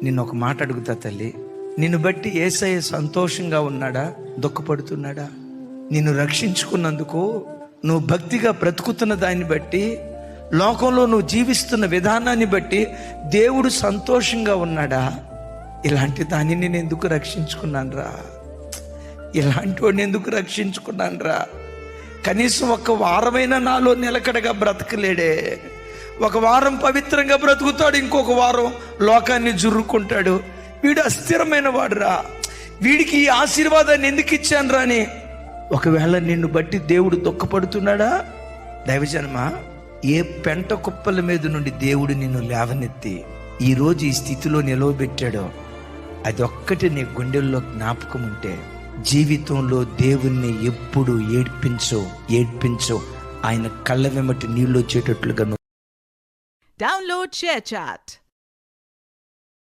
నిన్ను ఒక మాట అడుగుతా తల్లి, నిన్ను బట్టి యేసయ్య సంతోషంగా ఉన్నాడా, దుఃఖపడుతున్నాడా? నిన్ను రక్షించుకున్నందుకు నువ్వు భక్తిగా బ్రతుకుతున్న దాన్ని బట్టి, లోకంలో నువ్వు జీవిస్తున్న విధానాన్ని బట్టి దేవుడు సంతోషంగా ఉన్నాడా? ఇలాంటి దాన్ని నేను ఎందుకు రక్షించుకున్నాను రా, ఇలాంటి వాడిని ఎందుకు రక్షించుకున్నాను రా? కనీసం ఒక వారమైనా నాలో నిలకడగా బ్రతకలేడే. ఒక వారం పవిత్రంగా బ్రతుకుతాడు, ఇంకొక వారం లోకాన్ని జుర్రుకుంటాడు. వీడు అస్థిరమైన వాడురా, వీడికి ఈ ఆశీర్వాదాన్ని ఎందుకు ఇచ్చాను రా అని ఒకవేళ నిన్ను బట్టి దేవుడు దుఃఖపడుతున్నాడా? దైవజనమ, ఏ పెంట కుప్పల మీద నుండి దేవుడు నిన్ను లేవనెత్తి ఈరోజు ఈ స్థితిలో నిలవబెట్టాడో అది ఒక్కటి నీ గుండెల్లో జ్ఞాపకం ఉంటే, జీవితంలో దేవుణ్ణి ఎప్పుడు ఏడ్పించో ఆయన కళ్ళ వెంబటి నీళ్ళు వచ్చేటట్లుగా. Download ShareChat.